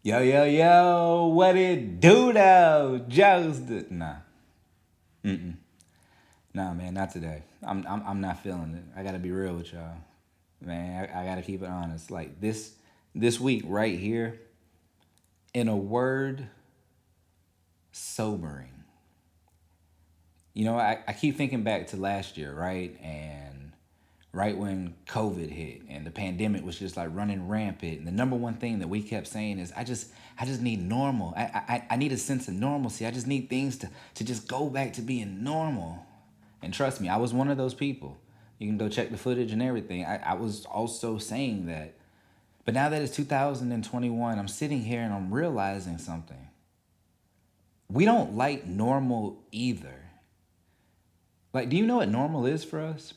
Yo, yo, yo, what it do though? Jost. Nah. Nah, man, not today. I'm not feeling it. I gotta be real with y'all. Man, I gotta keep it honest. Like this week right here, in a word, sobering. I keep thinking back to last year, right? And right when COVID hit and the pandemic was just like running rampant. And the number one thing that we kept saying is, I just need normal. I need a sense of normalcy. I just need things to just go back to being normal. And trust me, I was one of those people. You can go check the footage and everything. I was also saying that. But now that it's 2021, I'm sitting here and I'm realizing something. We don't like normal either. Like, do you know what normal is for us?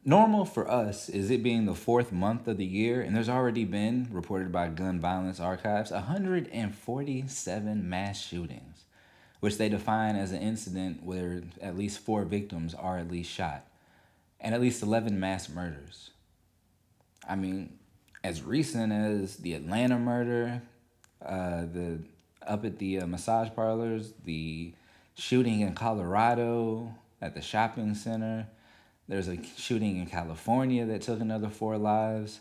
Normal for us is it being the fourth month of the year, and there's already been, reported by Gun Violence Archives, 147 mass shootings, which they define as an incident where at least four victims are at least shot, and at least 11 mass murders. I mean, as recent as the Atlanta murder, the up at the massage parlors, the shooting in Colorado at the shopping center. There's a shooting in California that took another four lives.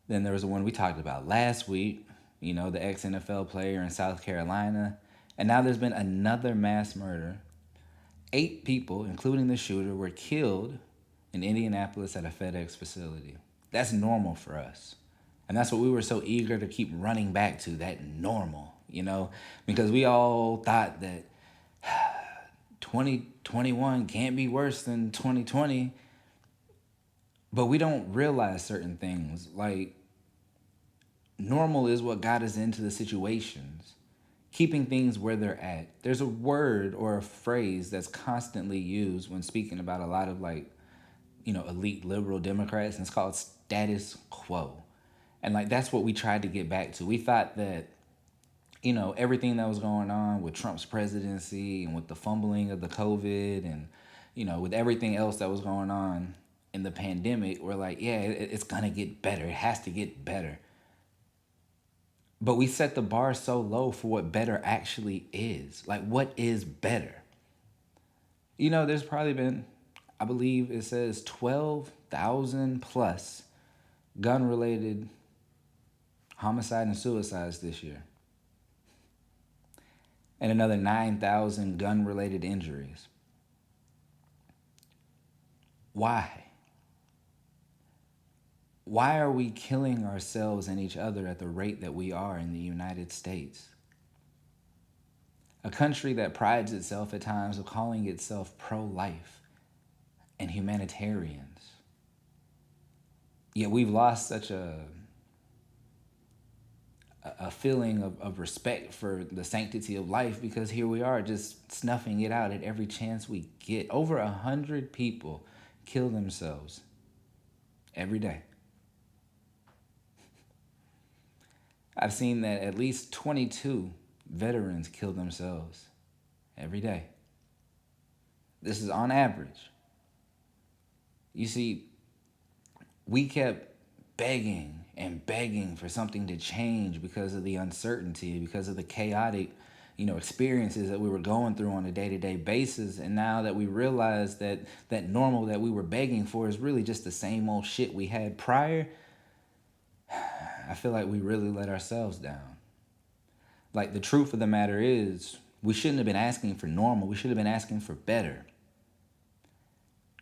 Then there was the one we talked about last week, the ex NFL player in South Carolina. And now there's been another mass murder. 8 people, including the shooter, were killed in Indianapolis at a FedEx facility. That's normal for us. And that's what we were so eager to keep running back to, that normal, because we all thought that 2021 can't be worse than 2020, but we don't realize certain things. Like, normal is what got us into the situations, keeping things where they're at. There's a word or a phrase that's constantly used when speaking about a lot of elite liberal Democrats, and it's called status quo. And like that's what we tried to get back to. We thought that everything that was going on with Trump's presidency and with the fumbling of the COVID and with everything else that was going on in the pandemic, we're like, yeah, it's gonna get better. It has to get better. But we set the bar so low for what better actually is. Like, what is better? There's probably been, I believe it says 12,000 plus gun related homicide and suicides this year, and another 9,000 gun related injuries. Why? Why are we killing ourselves and each other at the rate that we are in the United States? A country that prides itself at times of calling itself pro-life and humanitarians. Yet we've lost such a feeling of respect for the sanctity of life, because here we are just snuffing it out at every chance we get. Over 100 people kill themselves every day. I've seen that at least 22 veterans kill themselves every day. This is on average. You see, we kept begging and begging for something to change because of the uncertainty, because of the chaotic, experiences that we were going through on a day-to-day basis. And now that we realize that normal that we were begging for is really just the same old shit we had prior, I feel like we really let ourselves down. Like, the truth of the matter is, we shouldn't have been asking for normal. We should have been asking for better.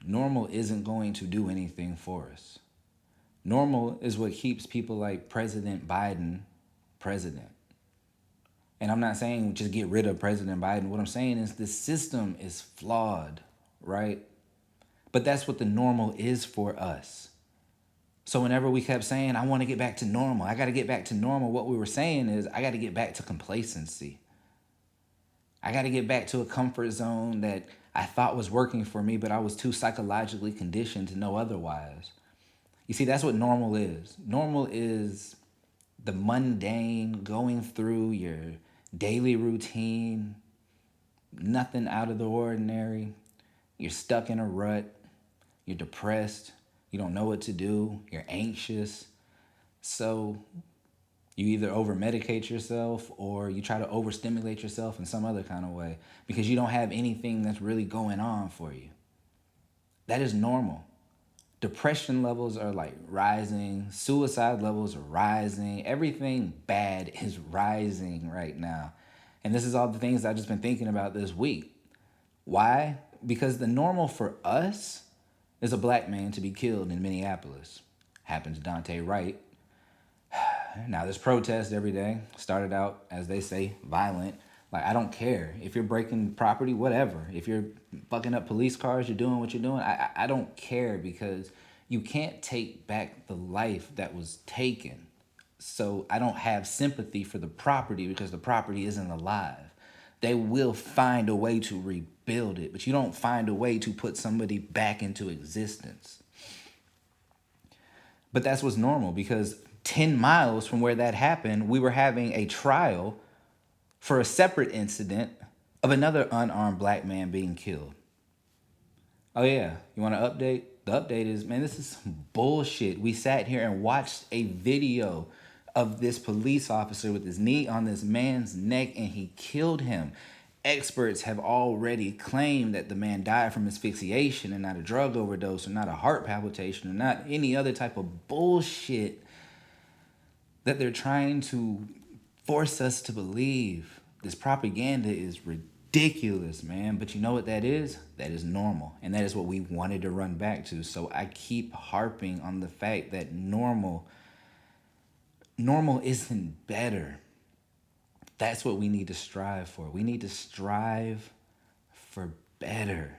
Normal isn't going to do anything for us. Normal is what keeps people like President Biden president. And I'm not saying just get rid of President Biden. What I'm saying is the system is flawed, right? But that's what the normal is for us. So whenever we kept saying, I want to get back to normal, I got to get back to normal, what we were saying is, I got to get back to complacency. I got to get back to a comfort zone that I thought was working for me, but I was too psychologically conditioned to know otherwise. You see, that's what normal is. Normal is the mundane, going through your daily routine, nothing out of the ordinary. You're stuck in a rut. You're depressed. You don't know what to do. You're anxious. So You either over medicate yourself or you try to overstimulate yourself in some other kind of way because you don't have anything that's really going on for you. That is normal. Depression levels are like rising, suicide levels are rising, everything bad is rising right now. And this is all the things I've just been thinking about this week. Why? Because the normal for us is a black man to be killed in Minneapolis. Happened to Dante Wright. Now there's protests every day. Started out, as they say, violent. Like, I don't care. If you're breaking property, whatever. If you're fucking up police cars, you're doing what you're doing. I don't care because you can't take back the life that was taken. So I don't have sympathy for the property because the property isn't alive. They will find a way to rebuild it, but you don't find a way to put somebody back into existence. But that's what's normal because 10 miles from where that happened, we were having a trial for a separate incident of another unarmed black man being killed. Oh, yeah. You want to update? The update is, man, this is some bullshit. We sat here and watched a video of this police officer with his knee on this man's neck and he killed him. Experts have already claimed that the man died from asphyxiation and not a drug overdose or not a heart palpitation or not any other type of bullshit that they're trying to force us to believe. This propaganda is ridiculous, man. But you know what that is? That is normal. And that is what we wanted to run back to. So I keep harping on the fact that normal isn't better. That's what we need to strive for. We need to strive for better.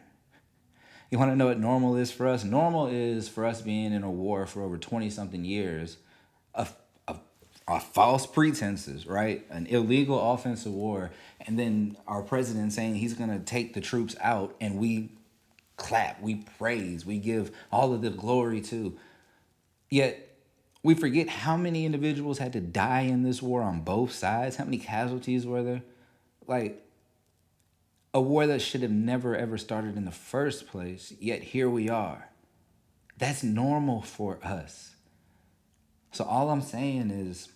You want to know what normal is for us? Normal is for us being in a war for over 20-something years of false pretenses, right? An illegal offensive war. And then our president saying he's going to take the troops out and we clap, we praise, we give all of the glory to. Yet we forget how many individuals had to die in this war on both sides. How many casualties were there? Like, a war that should have never ever started in the first place, yet here we are. That's normal for us. So all I'm saying is,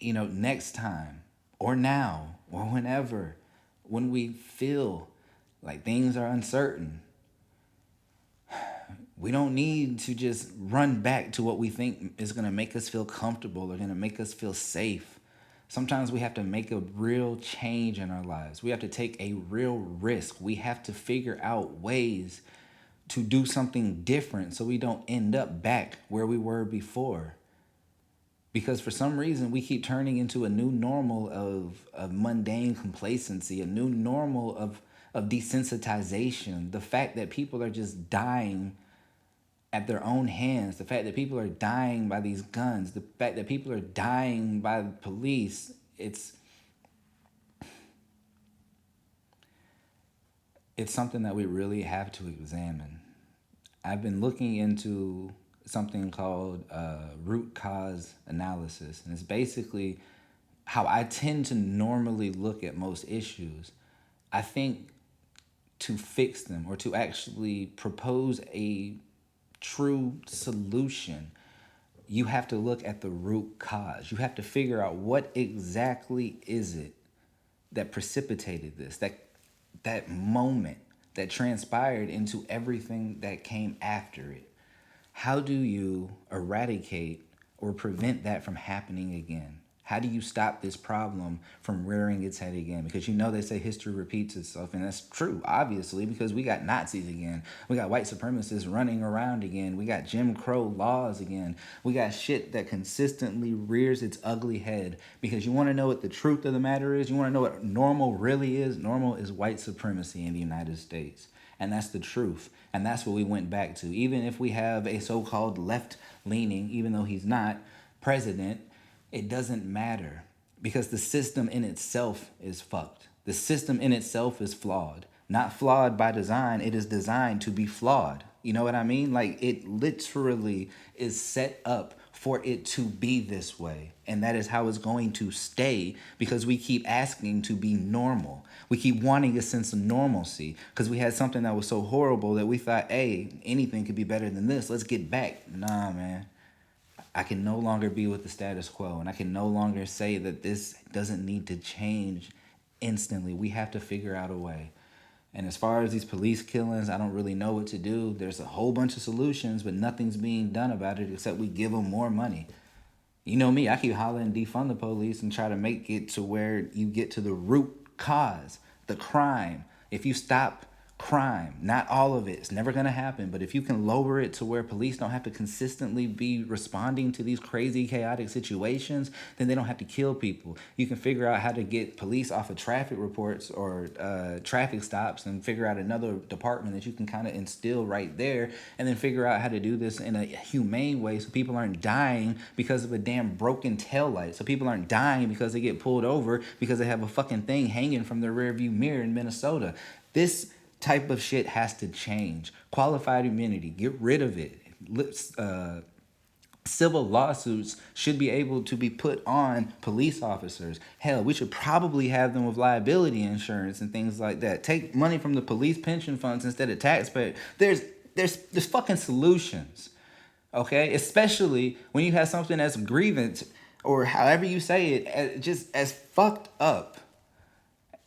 next time or now or whenever, when we feel like things are uncertain, we don't need to just run back to what we think is going to make us feel comfortable or going to make us feel safe. Sometimes we have to make a real change in our lives. We have to take a real risk. We have to figure out ways to do something different so we don't end up back where we were before. Because for some reason, we keep turning into a new normal of mundane complacency, a new normal of desensitization. The fact that people are just dying at their own hands, the fact that people are dying by these guns, the fact that people are dying by the police, it's something that we really have to examine. I've been looking into something called root cause analysis. And it's basically how I tend to normally look at most issues. I think to fix them or to actually propose a true solution, you have to look at the root cause. You have to figure out what exactly is it that precipitated this, that moment that transpired into everything that came after it. How do you eradicate or prevent that from happening again? How do you stop this problem from rearing its head again? Because they say history repeats itself, and that's true, obviously, because we got Nazis again. We got white supremacists running around again. We got Jim Crow laws again. We got shit that consistently rears its ugly head. Because you want to know what the truth of the matter is? You want to know what normal really is? Normal is white supremacy in the United States. And that's the truth. And that's what we went back to. Even if we have a so-called left-leaning, even though he's not, president, it doesn't matter. Because the system in itself is fucked. The system in itself is flawed. Not flawed by design. It is designed to be flawed. You know what I mean? Like, it literally is set up for it to be this way. And that is how it's going to stay because we keep asking to be normal. We keep wanting a sense of normalcy because we had something that was so horrible that we thought, hey, anything could be better than this. Let's get back. Nah, man. I can no longer be with the status quo, and I can no longer say that this doesn't need to change instantly. We have to figure out a way. And as far as these police killings, I don't really know what to do. There's a whole bunch of solutions, but nothing's being done about it except we give them more money. You know me, I keep hollering defund the police and try to make it to where you get to the root cause, the crime. If you stop crime, not all of it, it's never going to happen, but if you can lower it to where police don't have to consistently be responding to these crazy chaotic situations, then they don't have to kill people. You can figure out how to get police off of traffic reports or traffic stops, and figure out another department that you can kind of instill right there, and then figure out how to do this in a humane way so people aren't dying because of a damn broken taillight, so people aren't dying because they get pulled over because they have a fucking thing hanging from their rearview mirror in Minnesota. This type of shit has to change. Qualified immunity, get rid of it. Civil lawsuits should be able to be put on police officers. Hell, we should probably have them with liability insurance and things like that. Take money from the police pension funds instead of taxpayers. There's fucking solutions. Okay? Especially when you have something that's grievance, or however you say it, just as fucked up.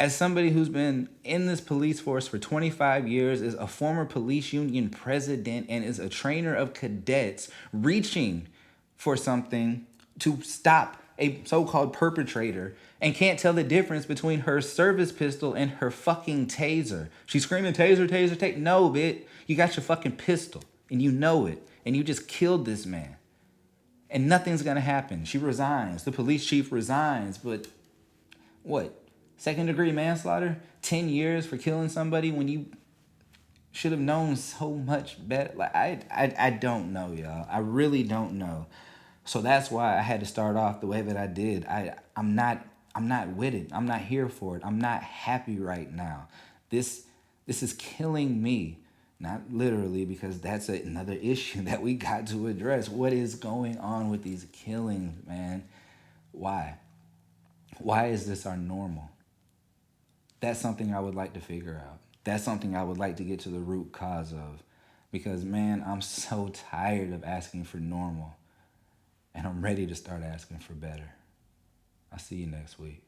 As somebody who's been in this police force for 25 years, is a former police union president, and is a trainer of cadets reaching for something to stop a so-called perpetrator, and can't tell the difference between her service pistol and her fucking taser. She's screaming, taser, taser, taser. No, bitch. You got your fucking pistol, and you know it, and you just killed this man. And nothing's going to happen. She resigns. The police chief resigns, but what? Second degree manslaughter, 10 years for killing somebody when you should have known so much better. Like I don't know, y'all. I really don't know. So that's why I had to start off the way that I did. I'm not with it. I'm not here for it. I'm not happy right now. This is killing me. Not literally, because that's another issue that we got to address. What is going on with these killings, man? Why? Why is this our normal? That's something I would like to figure out. That's something I would like to get to the root cause of. Because, man, I'm so tired of asking for normal. And I'm ready to start asking for better. I'll see you next week.